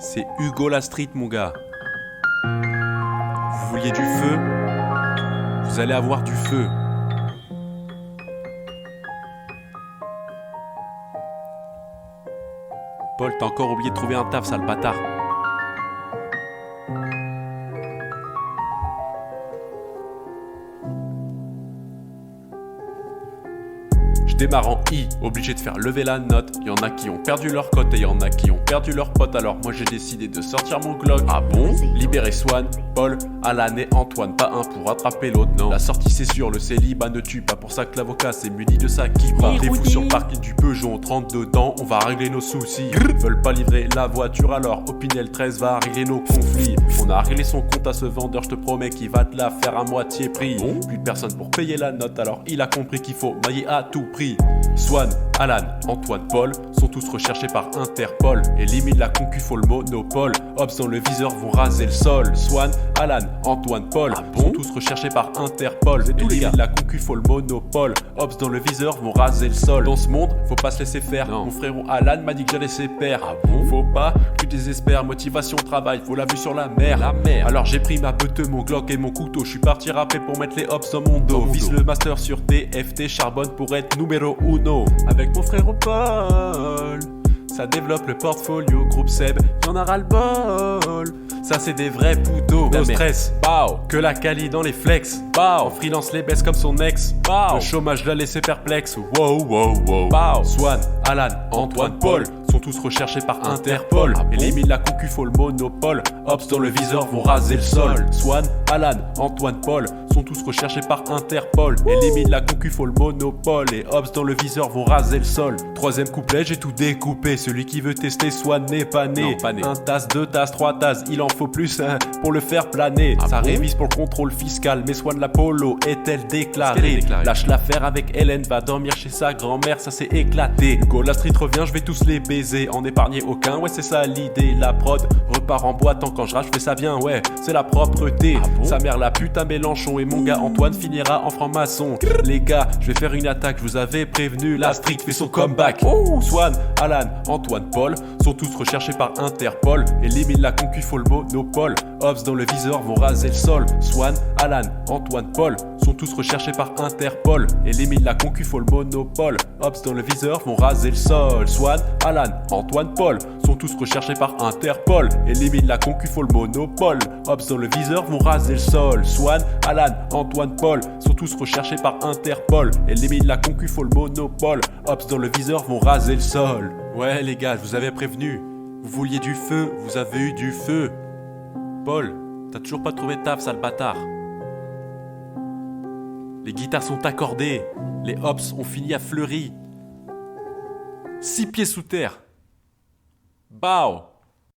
C'est Hugo La Street, mon gars. Vous vouliez du feu? Vous allez avoir du feu. Paul, t'as encore oublié de trouver un taf, sale bâtard. Je démarre en I, obligé de faire lever la note. Y'en a qui ont perdu leur cote et y'en a qui ont perdu leur pote. Alors moi j'ai décidé de sortir mon Glock. Ah bon? Libérer Swan, Paul, Alan et Antoine. Pas un pour attraper l'autre, non. La sortie c'est sûr, le célibat ne tue pas. Pour ça que l'avocat s'est muni de sa kippa. Les fous sur le parking du Peugeot, on 30 dedans, on va régler nos soucis. Veulent pas livrer la voiture alors Opinel 13 va régler nos conflits. On a réglé son compte à ce vendeur, je te promets qu'il va te la faire à moitié prix. Plus de personne pour payer la note, alors il a compris qu'il faut mailler à tout prix. Swan, Alan, Antoine, Paul sont tous recherchés par Interpol. Élimine la concu, faut le monopole. Ops dans le viseur vont raser le sol. Swan, Alan, Antoine, Paul sont tous recherchés par Interpol. Élimine la concu, faut le monopole. Ops dans le viseur vont raser le sol. Dans ce monde, faut pas se laisser faire. Mon frérot Alan m'a dit que j'allais ses pairs. Faut pas que tu désespères. Motivation, travail, faut la vue sur la mer. Alors j'ai pris ma beute, mon Glock et mon couteau. Je suis parti rapper pour mettre les hops dans mon dos. Vise le master sur TFT, charbonne pour être numéro uno. Avec mon frère Paul, ça développe le portfolio. Groupe Seb, y'en a ras le bol. Ça c'est des vrais poutos. No stress, bao. Que la quali dans les flex, bao. Freelance les baisse comme son ex, bao. Le chômage l'a laissé perplexe, wow wow wow, bao. Swan, Alan, Antoine, Paul sont tous recherchés par Interpol. Élimine la concu, faut le monopole. Ops dans le viseur vont raser le sol. Swan, Alan, Antoine, Paul sont tous recherchés par Interpol. Élimine la concu, faut le monopole. Et Ops dans le viseur vont raser le sol. Troisième couplet, j'ai tout découpé. Celui qui veut tester Swan n'est pas né. Non, pas né. Un tasse, deux tasses, trois tasses, il en faut plus pour le faire planer. Ça révise pour le contrôle fiscal. Mais Swan la polo est-elle déclarée? Lâche l'affaire avec Hélène, va dormir chez sa grand-mère, ça s'est éclaté. Hugo La Street revient, je vais tous les baiser. En épargner aucun, ouais c'est ça l'idée. La prod repart en boîte, quand je rage, je fais ça bien, ouais, c'est la propreté. Sa mère la pute à Mélenchon et mon gars Antoine finira en franc-maçon. Les gars, je vais faire une attaque, je vous avais prévenu, la street fait son comeback. Swan, Alan, Antoine, Paul sont tous recherchés par Interpol. Élimine la concu, faut le monopole. Ops dans le viseur vont raser le sol. Swan, Alan, Antoine, Paul sont tous recherchés par Interpol. Élimine la concu, faut le monopole. Ops dans le viseur vont raser le sol. Swan, Alan, Antoine, Paul sont tous recherchés par Interpol. Élimine la concu, faut le monopole. Ops dans le viseur vont raser le sol. Swan, Alan, Antoine, Paul sont tous recherchés par Interpol. Élimine la concu, faut le monopole. Ops dans le viseur vont raser le sol. Ouais les gars, je vous avais prévenu. Vous vouliez du feu, vous avez eu du feu. Paul, t'as toujours pas trouvé de taf, sale bâtard. Les guitares sont accordées, les hops ont fini à Fleury. 6 pieds sous terre. Bao.